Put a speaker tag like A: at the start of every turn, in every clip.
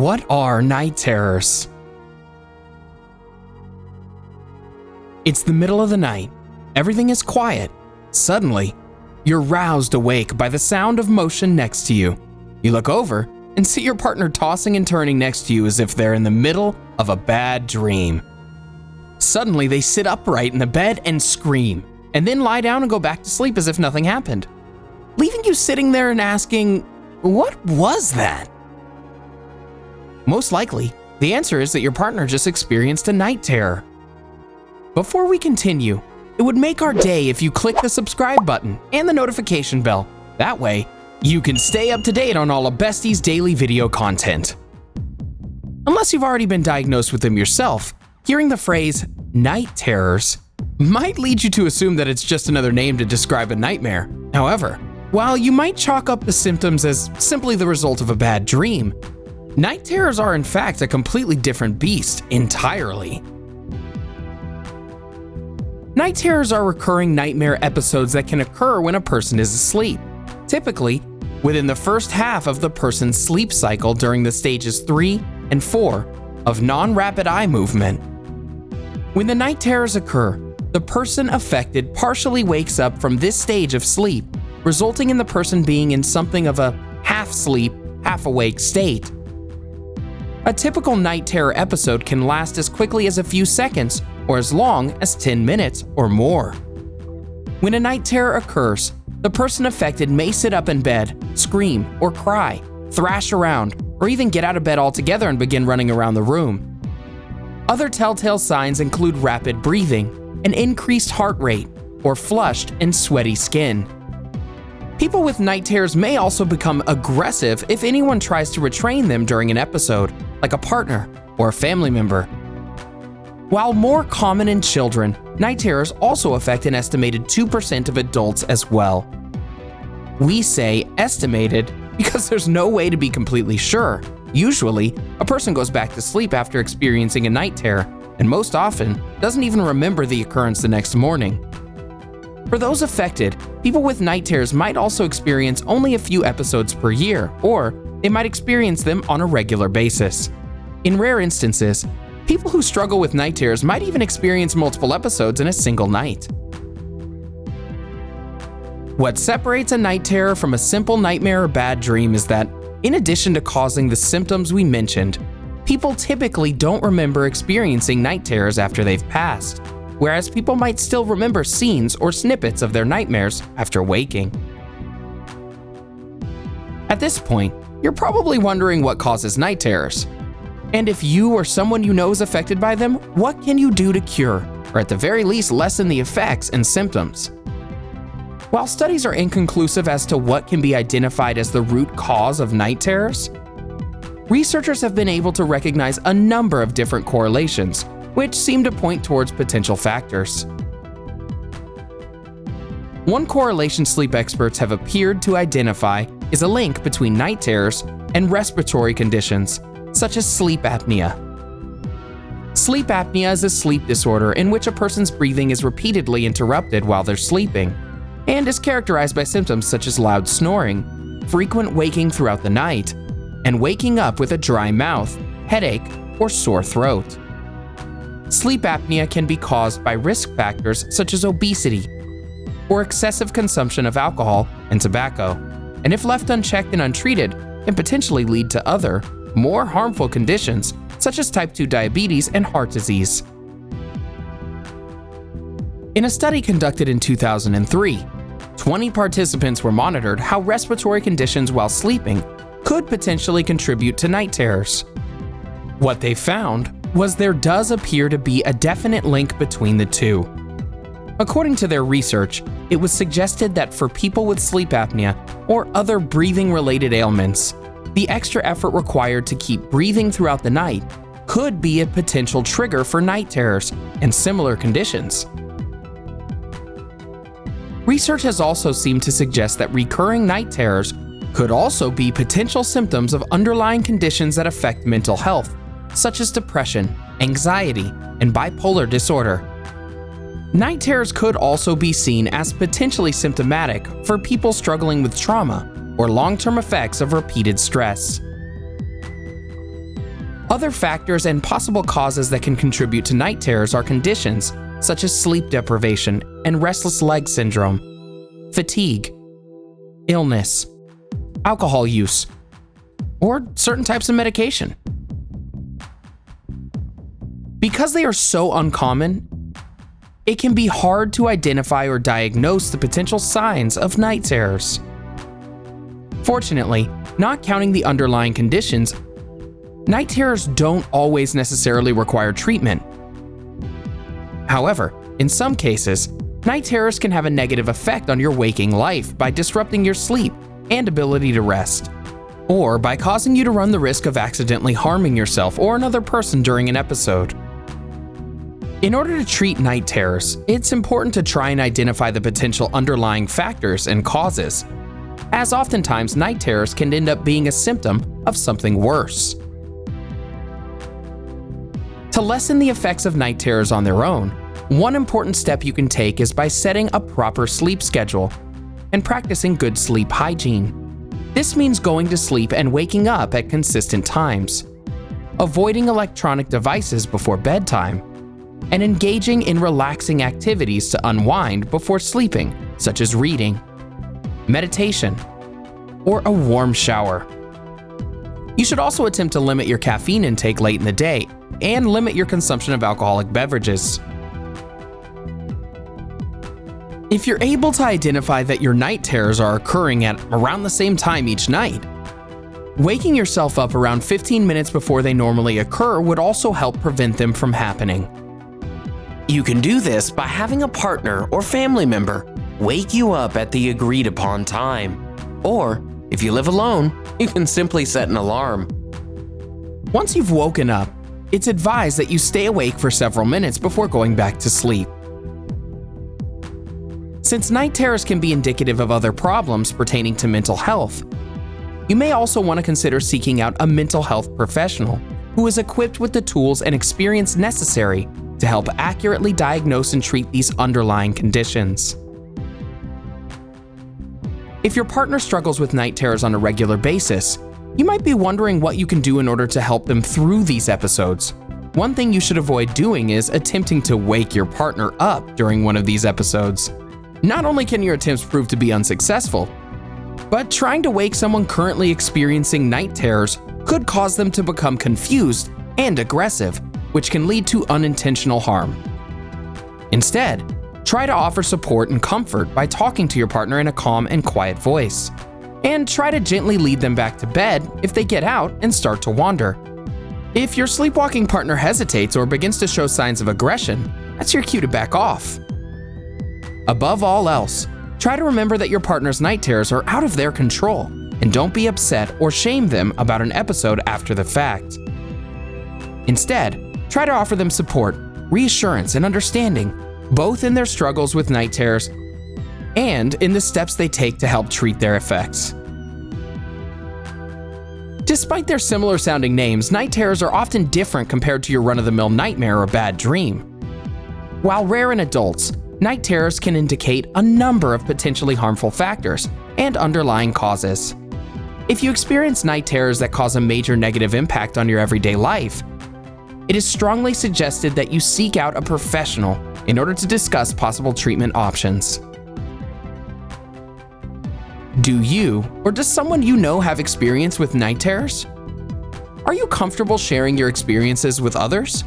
A: What are night terrors? It's the middle of the night. Everything is quiet. Suddenly, you're roused awake by the sound of motion next to you. You look over and see your partner tossing and turning next to you as if they're in the middle of a bad dream. Suddenly, they sit upright in the bed and scream, and then lie down and go back to sleep as if nothing happened, leaving you sitting there and asking, what was that? Most likely, the answer is that your partner just experienced a night terror. Before we continue, it would make our day if you click the subscribe button and the notification bell. That way, you can stay up to date on all of Bestie's daily video content. Unless you've already been diagnosed with them yourself, hearing the phrase night terrors might lead you to assume that it's just another name to describe a nightmare. However, while you might chalk up the symptoms as simply the result of a bad dream, night terrors are in fact a completely different beast entirely. Night terrors are recurring nightmare episodes that can occur when a person is asleep, typically within the first half of the person's sleep cycle during the stages 3 and 4 of non-rapid eye movement. When the night terrors occur, the person affected partially wakes up from this stage of sleep, resulting in the person being in something of a half-sleep, half-awake state. A typical night terror episode can last as quickly as a few seconds or as long as 10 minutes or more. When a night terror occurs, the person affected may sit up in bed, scream or cry, thrash around, or even get out of bed altogether and begin running around the room. Other telltale signs include rapid breathing, an increased heart rate, or flushed and sweaty skin. People with night terrors may also become aggressive if anyone tries to restrain them during an episode, like a partner or a family member. While more common in children, night terrors also affect an estimated 2% of adults as well. We say estimated because there's no way to be completely sure. Usually, a person goes back to sleep after experiencing a night terror, and most often doesn't even remember the occurrence the next morning. For those affected, people with night terrors might also experience only a few episodes per year, or they might experience them on a regular basis. In rare instances, people who struggle with night terrors might even experience multiple episodes in a single night. What separates a night terror from a simple nightmare or bad dream is that, in addition to causing the symptoms we mentioned, people typically don't remember experiencing night terrors after they've passed, whereas people might still remember scenes or snippets of their nightmares after waking. At this point, you're probably wondering what causes night terrors. And if you or someone you know is affected by them, what can you do to cure, or at the very least lessen the effects and symptoms? While studies are inconclusive as to what can be identified as the root cause of night terrors, researchers have been able to recognize a number of different correlations, which seem to point towards potential factors. One correlation sleep experts have appeared to identify is a link between night terrors and respiratory conditions, such as sleep apnea. Sleep apnea is a sleep disorder in which a person's breathing is repeatedly interrupted while they're sleeping, and is characterized by symptoms such as loud snoring, frequent waking throughout the night, and waking up with a dry mouth, headache, or sore throat. Sleep apnea can be caused by risk factors such as obesity or excessive consumption of alcohol and tobacco, and if left unchecked and untreated, can potentially lead to other, more harmful conditions such as type 2 diabetes and heart disease. In a study conducted in 2003, 20 participants were monitored how respiratory conditions while sleeping could potentially contribute to night terrors. What they found was there does appear to be a definite link between the two. According to their research, it was suggested that for people with sleep apnea or other breathing-related ailments, the extra effort required to keep breathing throughout the night could be a potential trigger for night terrors and similar conditions. Research has also seemed to suggest that recurring night terrors could also be potential symptoms of underlying conditions that affect mental health, such as depression, anxiety, and bipolar disorder. Night terrors could also be seen as potentially symptomatic for people struggling with trauma or long-term effects of repeated stress. Other factors and possible causes that can contribute to night terrors are conditions such as sleep deprivation and restless leg syndrome, fatigue, illness, alcohol use, or certain types of medication. Because they are so uncommon, it can be hard to identify or diagnose the potential signs of night terrors. Fortunately, not counting the underlying conditions, night terrors don't always necessarily require treatment. However, in some cases, night terrors can have a negative effect on your waking life by disrupting your sleep and ability to rest, or by causing you to run the risk of accidentally harming yourself or another person during an episode. In order to treat night terrors, it's important to try and identify the potential underlying factors and causes, as oftentimes night terrors can end up being a symptom of something worse. To lessen the effects of night terrors on their own, one important step you can take is by setting a proper sleep schedule and practicing good sleep hygiene. This means going to sleep and waking up at consistent times, avoiding electronic devices before bedtime, and engaging in relaxing activities to unwind before sleeping, such as reading, meditation, or a warm shower. You should also attempt to limit your caffeine intake late in the day and limit your consumption of alcoholic beverages. If you're able to identify that your night terrors are occurring at around the same time each night, waking yourself up around 15 minutes before they normally occur would also help prevent them from happening.
B: You can do this by having a partner or family member wake you up at the agreed upon time. Or, if you live alone, you can simply set an alarm.
A: Once you've woken up, it's advised that you stay awake for several minutes before going back to sleep. Since night terrors can be indicative of other problems pertaining to mental health, you may also want to consider seeking out a mental health professional who is equipped with the tools and experience necessary to help accurately diagnose and treat these underlying conditions. If your partner struggles with night terrors on a regular basis, you might be wondering what you can do in order to help them through these episodes. One thing you should avoid doing is attempting to wake your partner up during one of these episodes. Not only can your attempts prove to be unsuccessful, but trying to wake someone currently experiencing night terrors could cause them to become confused and aggressive, which can lead to unintentional harm. Instead, try to offer support and comfort by talking to your partner in a calm and quiet voice. And try to gently lead them back to bed if they get out and start to wander. If your sleepwalking partner hesitates or begins to show signs of aggression, that's your cue to back off. Above all else, try to remember that your partner's night terrors are out of their control, and don't be upset or shame them about an episode after the fact. Instead, try to offer them support, reassurance, and understanding, both in their struggles with night terrors and in the steps they take to help treat their effects. Despite their similar sounding names, night terrors are often different compared to your run-of-the-mill nightmare or bad dream. While rare in adults, night terrors can indicate a number of potentially harmful factors and underlying causes. If you experience night terrors that cause a major negative impact on your everyday life, it is strongly suggested that you seek out a professional in order to discuss possible treatment options. Do you, or does someone you know have experience with night terrors? Are you comfortable sharing your experiences with others?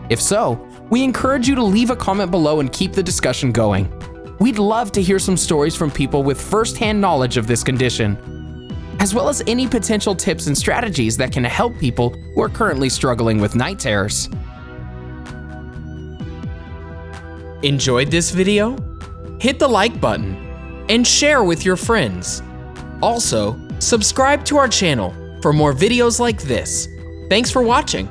A: If so, we encourage you to leave a comment below and keep the discussion going. We'd love to hear some stories from people with first-hand knowledge of this condition, as well as any potential tips and strategies that can help people who are currently struggling with night terrors. Enjoyed this video? Hit the like button and share with your friends. Also, subscribe to our channel for more videos like this. Thanks for watching.